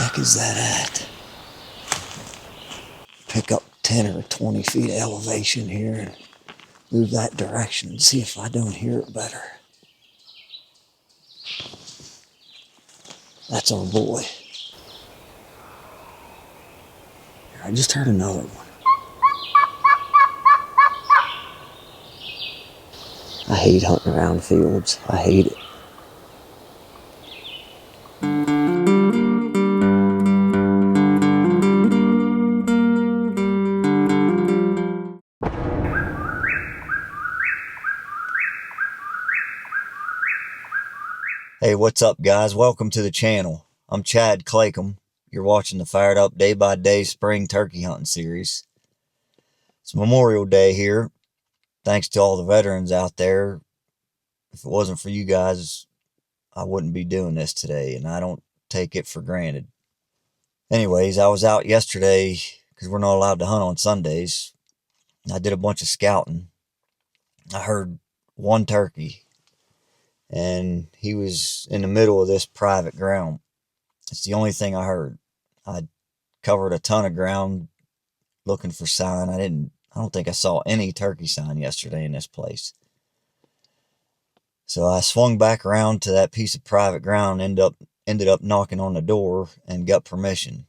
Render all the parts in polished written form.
heck is that at? Pick up 10 or 20 feet of elevation here and move that direction and see if I don't hear it better. That's our boy. Here, I just heard another one. I hate hunting around fields. I hate it. Hey, what's up, guys? Welcome to the channel. I'm Chad Claycomb. You're watching the Fired Up Day by Day Spring Turkey Hunting Series. It's Memorial Day here. Thanks to all the veterans out there. If it wasn't for you guys, I wouldn't be doing this today, and I don't take it for granted. Anyways, I was out yesterday because we're not allowed to hunt on Sundays. I did a bunch of scouting. I heard one turkey, and he was in the middle of this private ground. It's the only thing I heard. I covered a ton of ground looking for sign. I don't think I saw any turkey sign yesterday in this place. So I swung back around to that piece of private ground, ended up knocking on the door and got permission.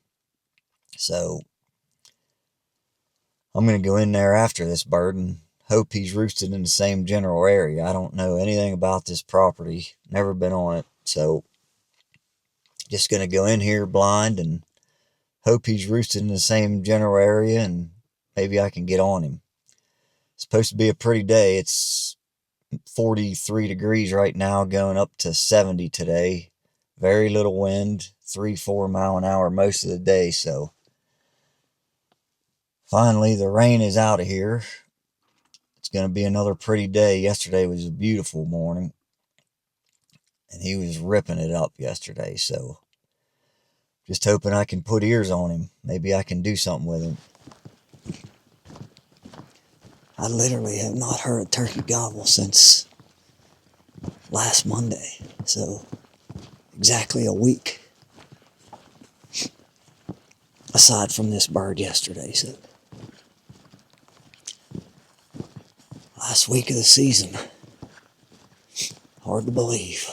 So I'm going to go in there after this bird and hope he's roosted in the same general area. I don't know anything about this property, never been on it, so just going to go in here blind and hope he's roosted in the same general area, and maybe I can get on him. It's supposed to be a pretty day. It's 43 degrees right now, going up to 70 today. Very little wind, 3-4 mile an hour most of the day. So finally the rain is out of here. It's going to be another pretty day. Yesterday was a beautiful morning, and he was ripping it up yesterday. So just hoping I can put ears on him. Maybe I can do something with him. I literally have not heard a turkey gobble since last Monday. So exactly a week. Aside from this bird yesterday. So last week of the season. Hard to believe.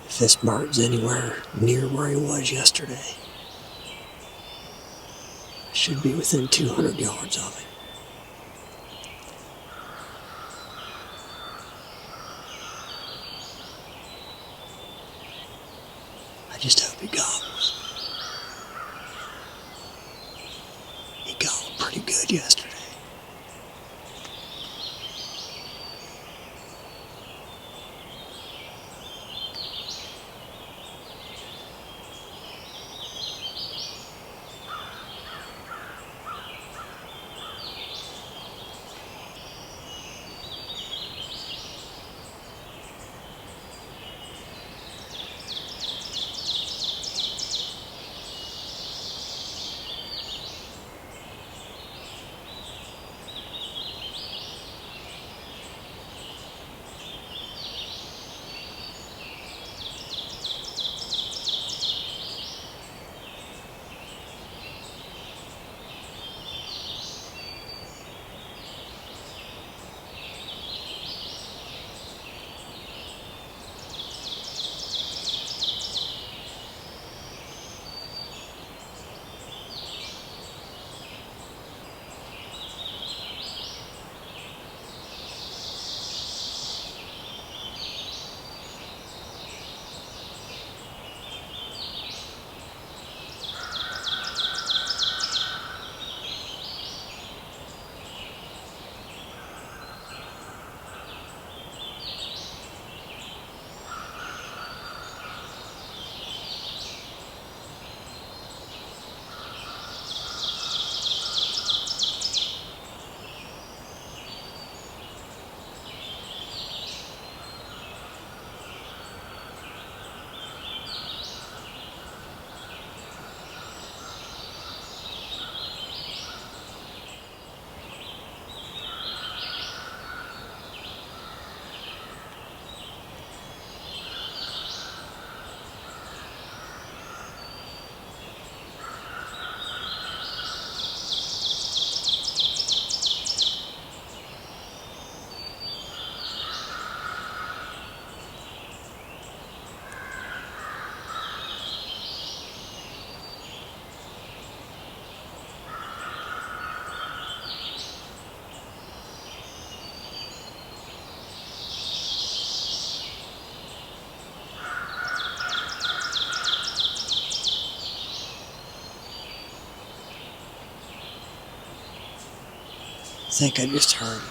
If this bird's anywhere near where he was yesterday, I should be within 200 yards of him. I just hope he gobbles. He gobbled pretty good yesterday. I think I just heard it.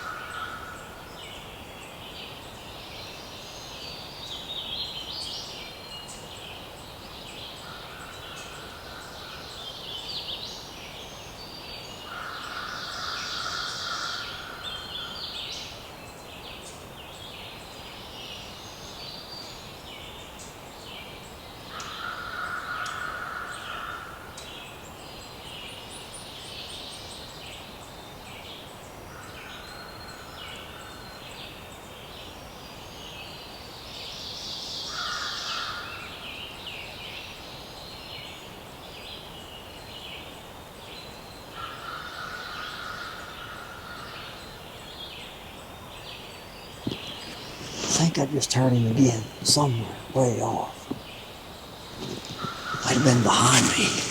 I think I just heard him again, somewhere, way off. Might have been behind me.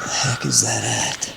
The heck is that at?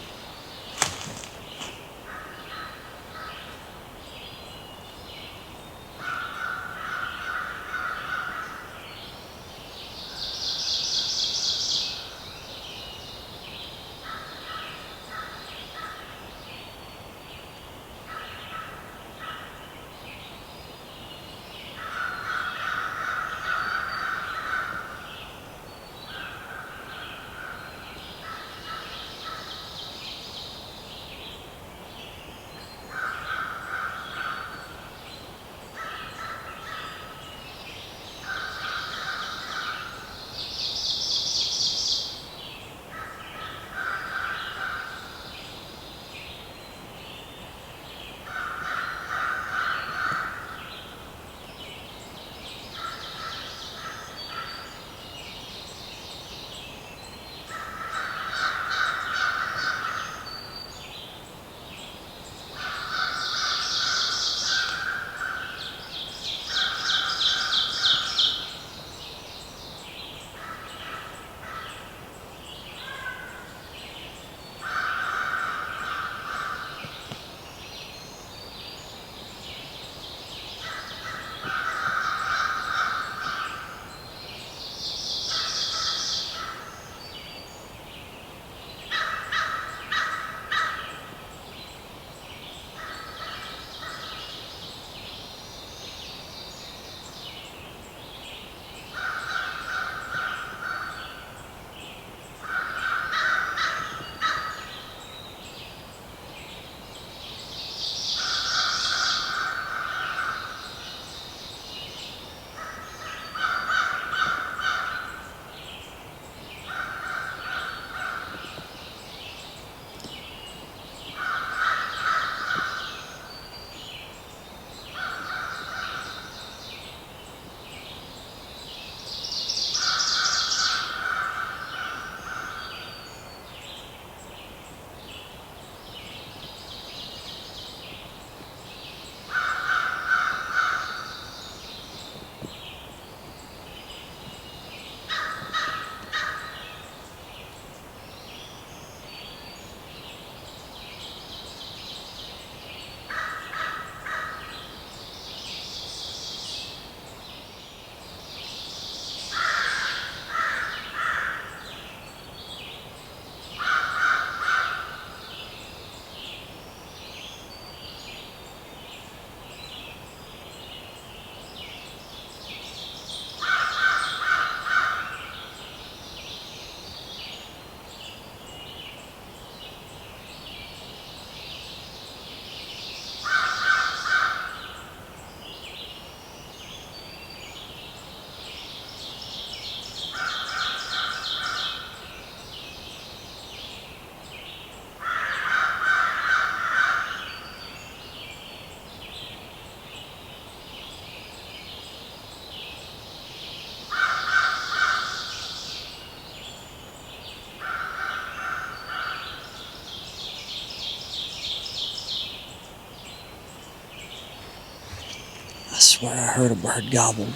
swear I heard a bird gobble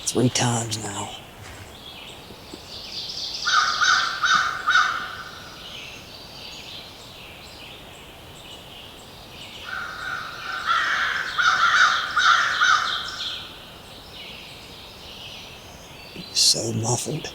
3 times now. So muffled.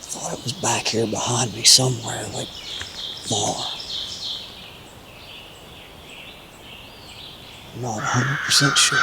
Thought it was back here behind me somewhere, like far. I'm not 100% sure.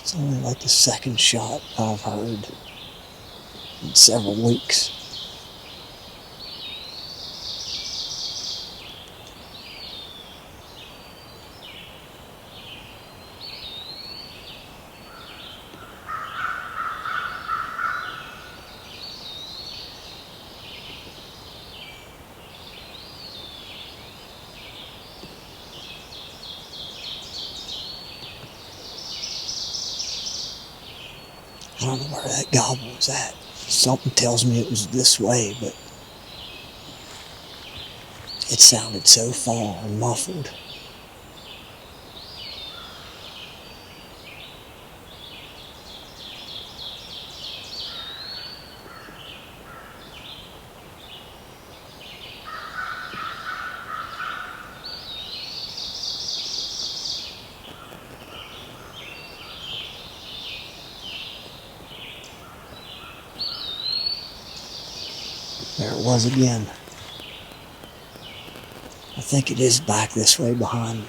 It's only like the second shot I've heard in several weeks. I don't know where that gobble was at. Something tells me it was this way, but it sounded so far and muffled. was again. I think it is back this way behind me.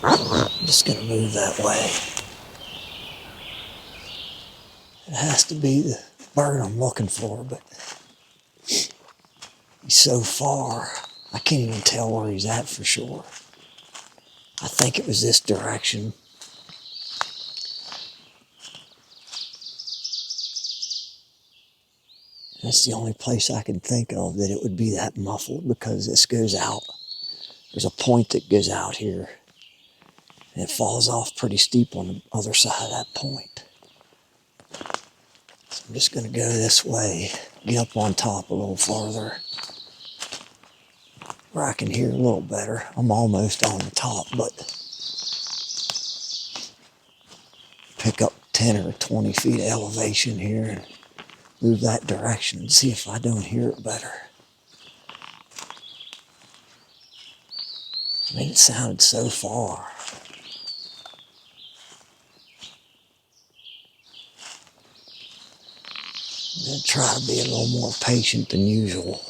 I'm just going to move that way. It has to be the bird I'm looking for, but he's so far, I can't even tell where he's at for sure. I think it was this direction. That's the only place I can think of that it would be that muffled, because this goes out. There's a point that goes out here, and it falls off pretty steep on the other side of that point. So I'm just going to go this way, get up on top a little farther, where I can hear a little better. I'm almost on the top, but pick up 10 or 20 feet of elevation here and move that direction and see if I don't hear it better. I mean, it sounded so far. I'm going to try to be a little more patient than usual.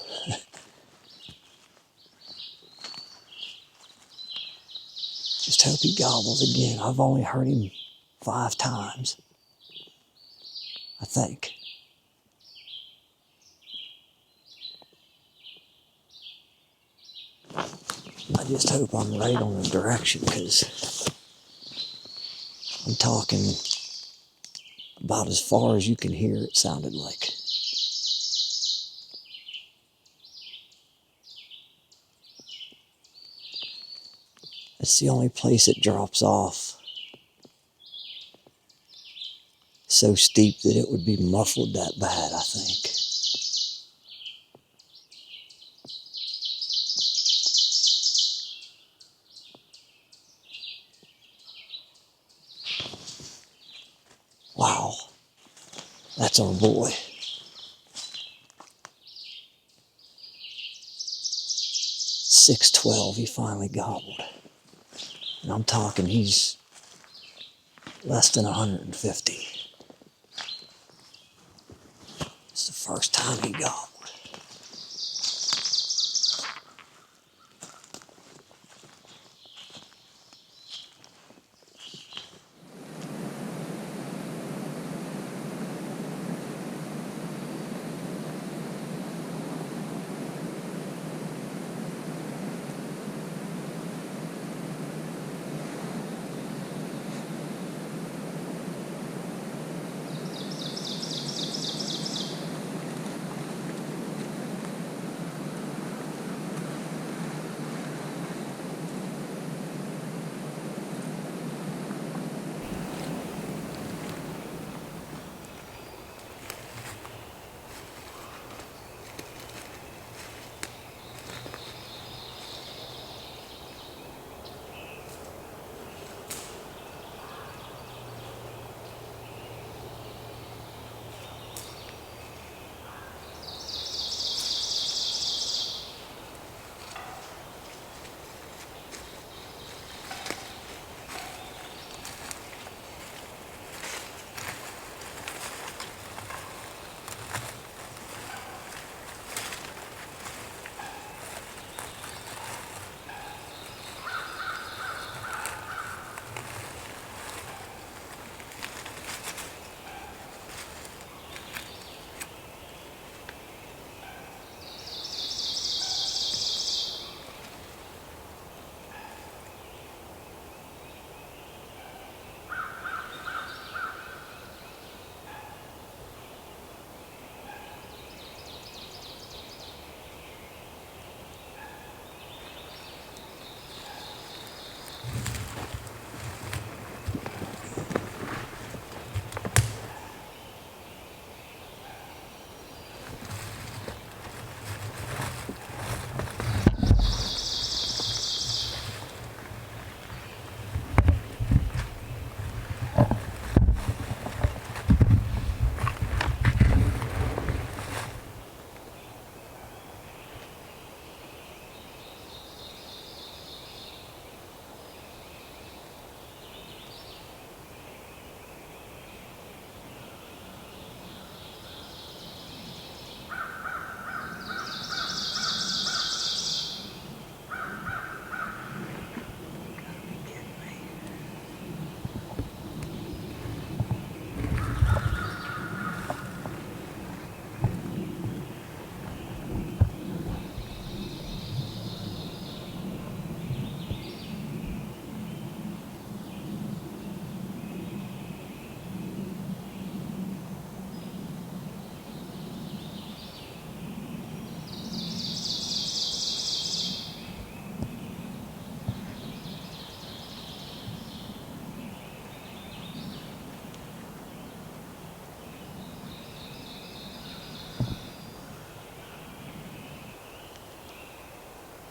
Just hope he gobbles again. I've only heard him 5 times, I think. I just hope I'm right on the direction, because I'm talking about as far as you can hear, it sounded like. It's the only place it drops off so steep that it would be muffled that bad, I think. Wow, that's our boy. 612, he finally gobbled. And I'm talking, he's less than 150. It's the first time he gobbled.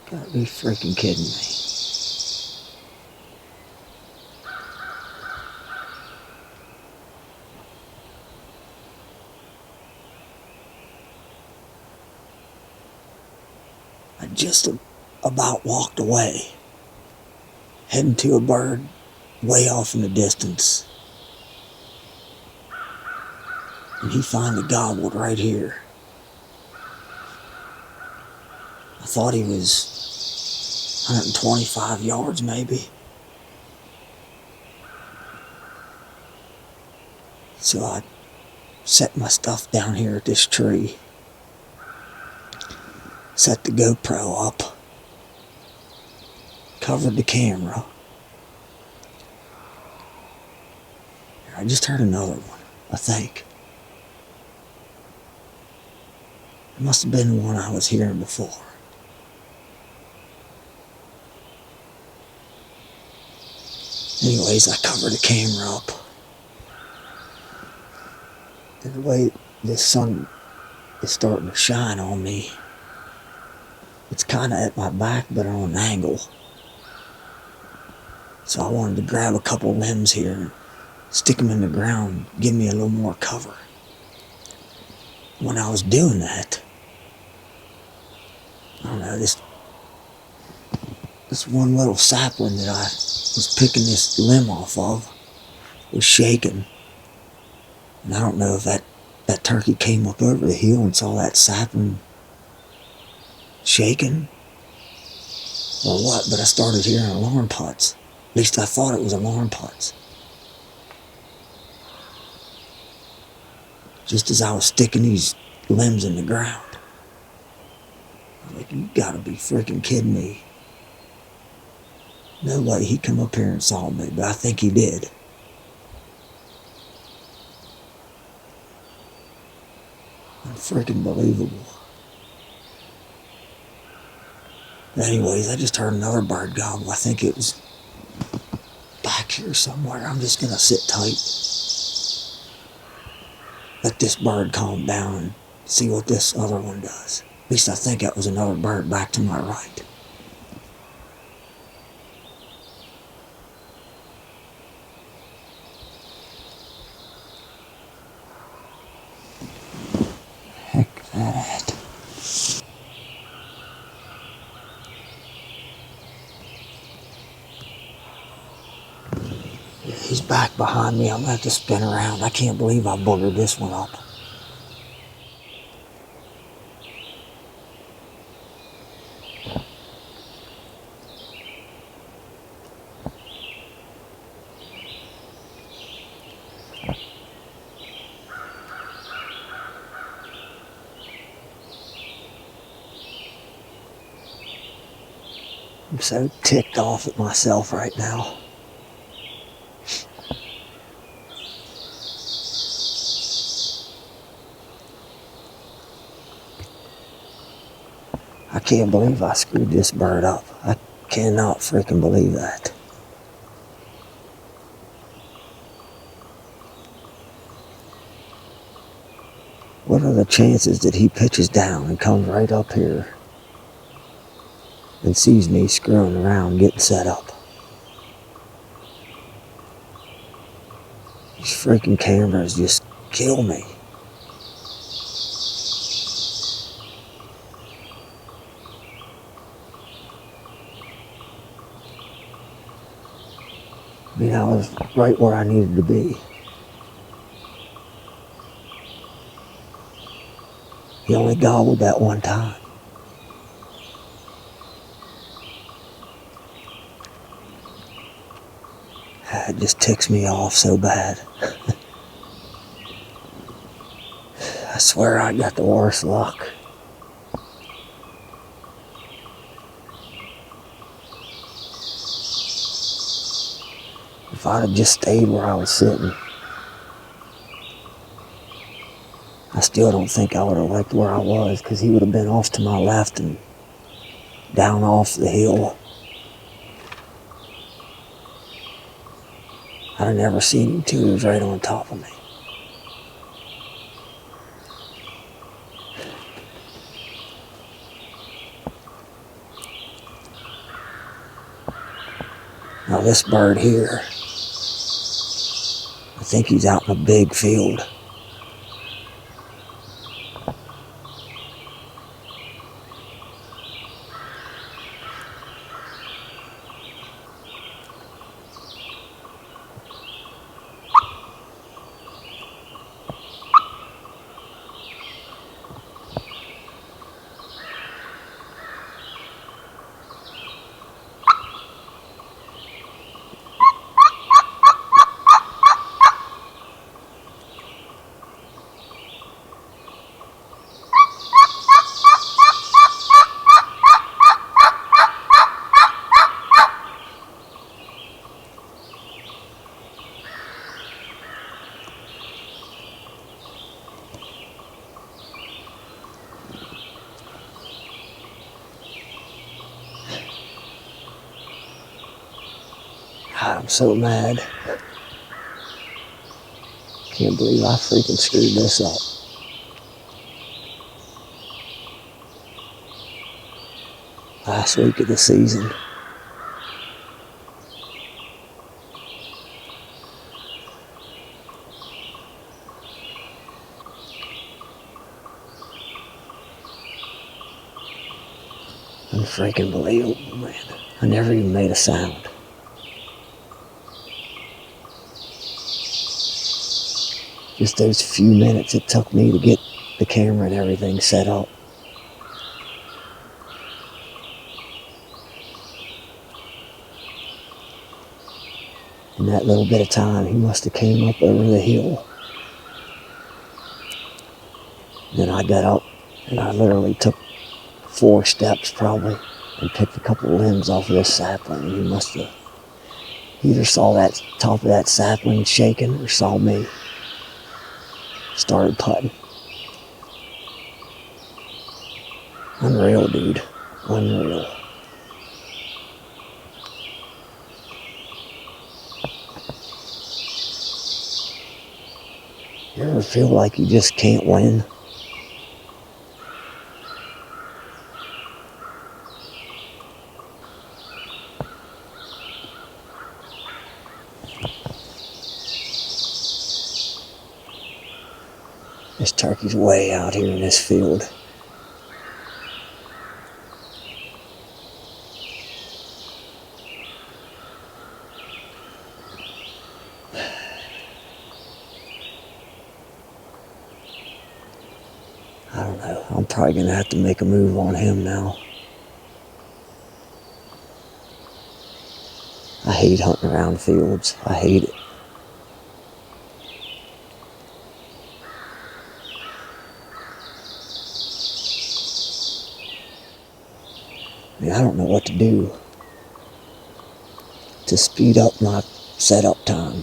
Gotta be freaking kidding me. I just about walked away, heading to a bird way off in the distance. And he finally gobbled right here. I thought he was 125 yards maybe. So I set my stuff down here at this tree. Set the GoPro up. Covered the camera. I just heard another one, I think. It must have been the one I was hearing before. Anyways, I covered the camera up. And the way this sun is starting to shine on me, it's kind of at my back, but on an angle. So I wanted to grab a couple limbs here and stick them in the ground, give me a little more cover. When I was doing that, I don't know, this one little sapling that I was picking this limb off of was shaking. And I don't know if that turkey came up over the hill and saw that sapling shaking or what, but I started hearing alarm putts. At least I thought it was alarm putts. Just as I was sticking these limbs in the ground. I'm like, you gotta be freaking kidding me. No way he come up here and saw me, but I think he did. Unfreaking believable. But anyways, I just heard another bird gobble. I think it was back here somewhere. I'm just gonna sit tight. Let this bird calm down and see what this other one does. At least I think that was another bird back to my right. Heck that. Yeah, he's back behind me. I'm gonna have to spin around. I can't believe I boogered this one up. I'm so ticked off at myself right now. I can't believe I screwed this bird up. I cannot freaking believe that. What are the chances that he pitches down and comes right up here and sees me screwing around getting set up? These freaking cameras just kill me. I mean, I was right where I needed to be. He only gobbled that one time. It just ticks me off so bad. I swear I got the worst luck. If I'd have just stayed where I was sitting, I still don't think I would have liked where I was, because he would have been off to my left and down off the hill. I'd have never seen him till he was right on top of me. this bird here, I think he's out in a big field. I'm so mad. Can't believe I freaking screwed this up. Last week of the season. Unfreaking believable, man. I never even made a sound. Just those few minutes it took me to get the camera and everything set up. In that little bit of time, he must have came up over the hill. Then I got up and I literally took 4 steps probably and picked a couple of limbs off of this sapling. He must have either saw that top of that sapling shaking or saw me. Started putting. Unreal, dude. Unreal. You ever feel like you just can't win? This turkey's way out here in this field. I don't know. I'm probably going to have to make a move on him now. I hate hunting around fields. I hate it. I mean, I don't know what to do to speed up my setup time.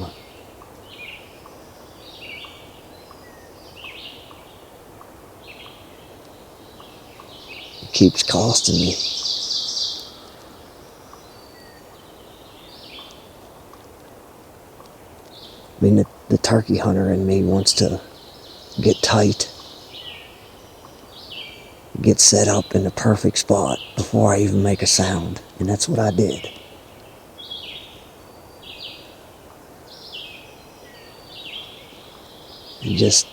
It keeps costing me. I mean, the turkey hunter in me wants to get tight, get set up in the perfect spot before I even make a sound, and that's what I did. And just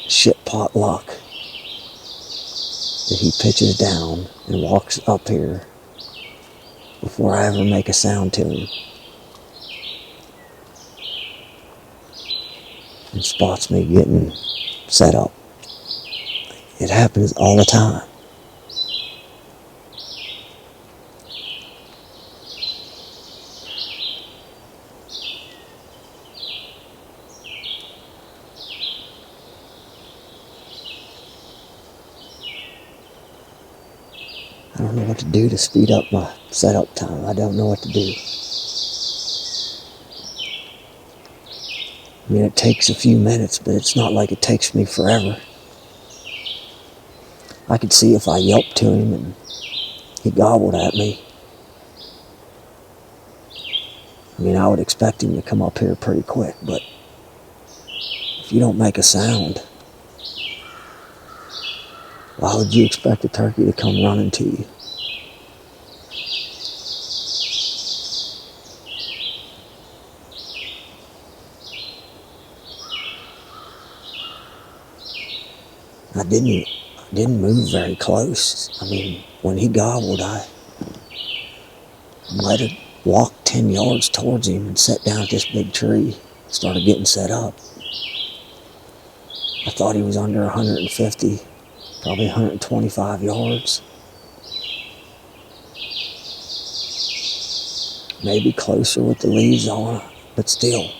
shit pot luck that he pitches down and walks up here before I ever make a sound to him. And spots me getting set up. It happens all the time. I don't know what to do to speed up my setup time. I don't know what to do. I mean, it takes a few minutes, but it's not like it takes me forever. I could see if I yelped to him and he gobbled at me. I mean, I would expect him to come up here pretty quick, but if you don't make a sound, why would you expect a turkey to come running to you? I didn't move very close. I mean, when he gobbled, I might have walked 10 yards towards him and sat down at this big tree, started getting set up. I thought he was under 150, probably 125 yards. Maybe closer with the leaves on, but still.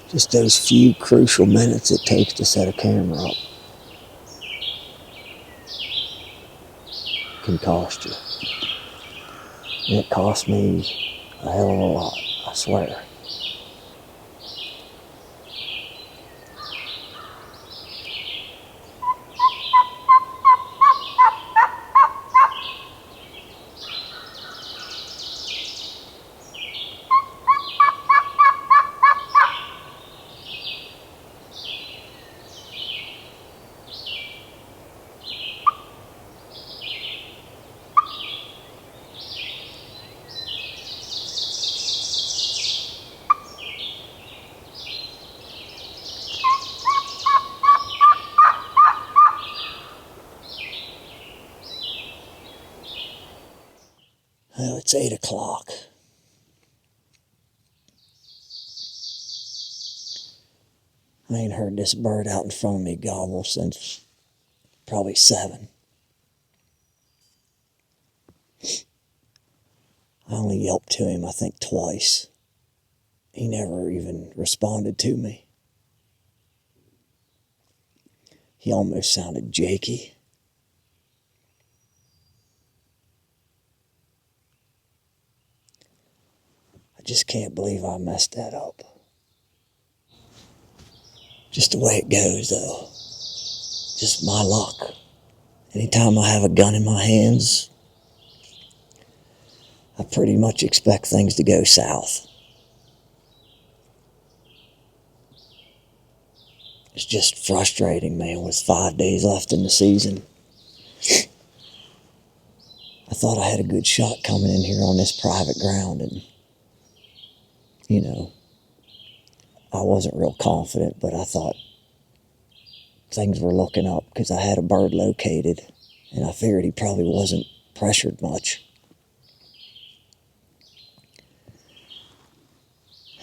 Just those few crucial minutes it takes to set a camera up can cost you. And it cost me a hell of a lot, I swear. Well, it's 8 o'clock. I ain't heard this bird out in front of me gobble since probably 7. I only yelped to him, I think, twice. He never even responded to me. He almost sounded jakey. I just can't believe I messed that up. Just the way it goes, though. Just my luck. Anytime I have a gun in my hands, I pretty much expect things to go south. It's just frustrating, man, with 5 days left in the season. I thought I had a good shot coming in here on this private ground, and, you know, I wasn't real confident, but I thought things were looking up because I had a bird located, and I figured he probably wasn't pressured much.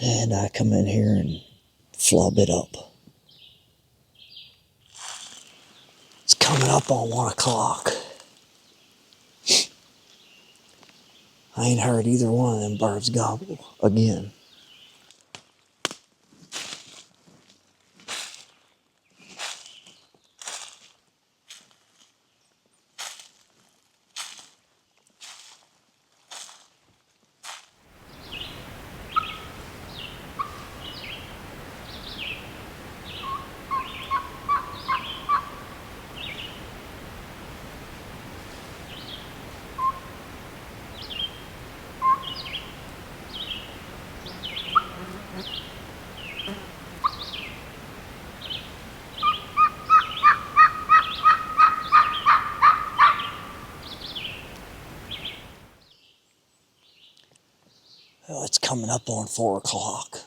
And I come in here and flub it up. It's coming up on 1 o'clock. I ain't heard either one of them birds gobble again. Well, it's coming up on 4 o'clock.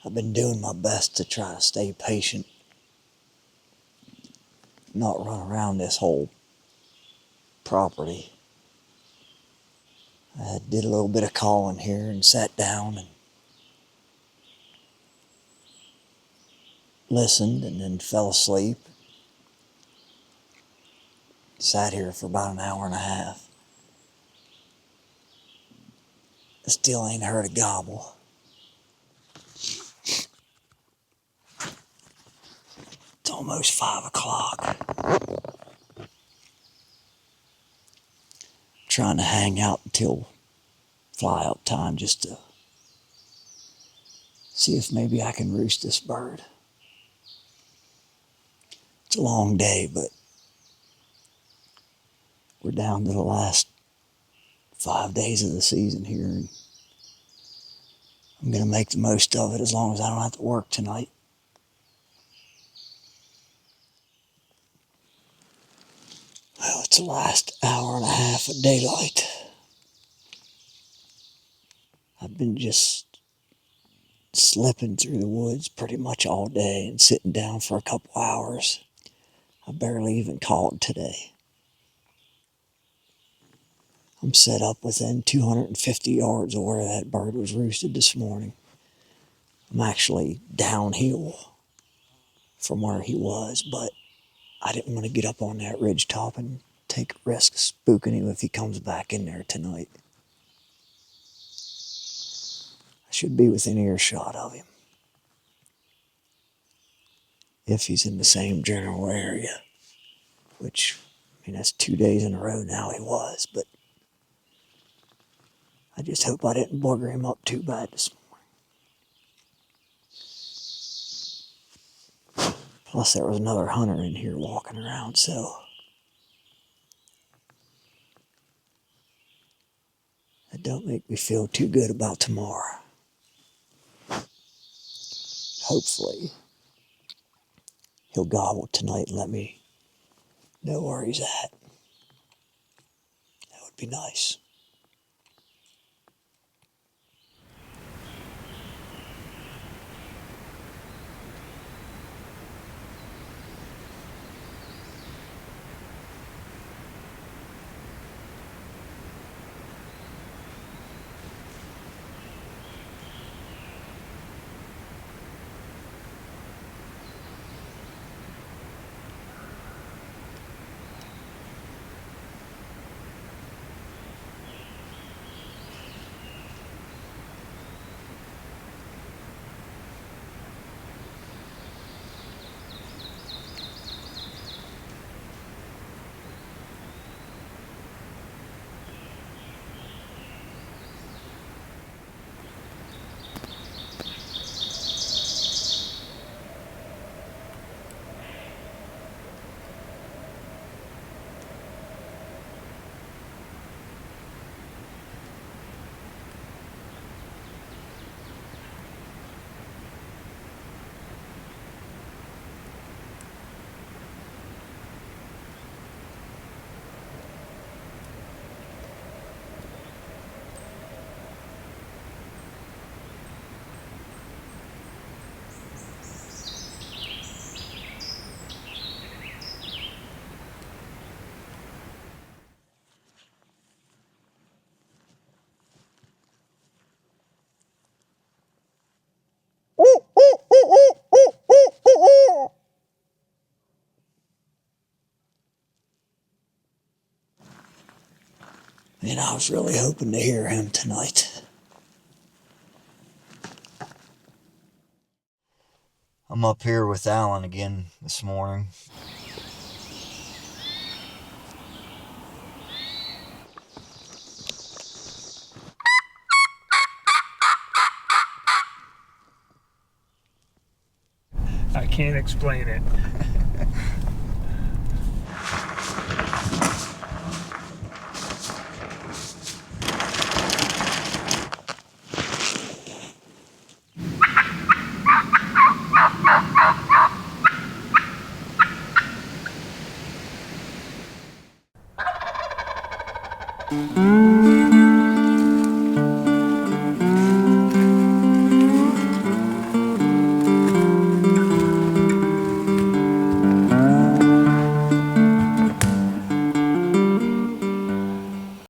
I've been doing my best to try to stay patient, not run around this whole property. I did a little bit of calling here and sat down and listened and then fell asleep. Sat here for about an hour and a half. I still ain't heard a gobble. It's almost 5 o'clock. Trying to hang out until fly out time just to see if maybe I can roost this bird. It's a long day, but we're down to the last 5 days of the season here, and I'm going to make the most of it as long as I don't have to work tonight. Well, It's the last hour and a half of daylight. I've been just slipping through the woods pretty much all day and sitting down for a couple hours. I barely even called today. I'm set up within 250 yards of where that bird was roosted this morning. I'm actually downhill from where he was, but I didn't want to get up on that ridge top and take a risk of spooking him if he comes back in there tonight. I should be within earshot of him, if he's in the same general area, which, I mean, that's 2 days in a row now he was, but I just hope I didn't booger him up too bad this morning. Plus, there was another hunter in here walking around, so that don't make me feel too good about tomorrow. Hopefully, he'll gobble tonight and let me know where he's at. That would be nice. And I was really hoping to hear him tonight. I'm up here with Alan again this morning. I can't explain it.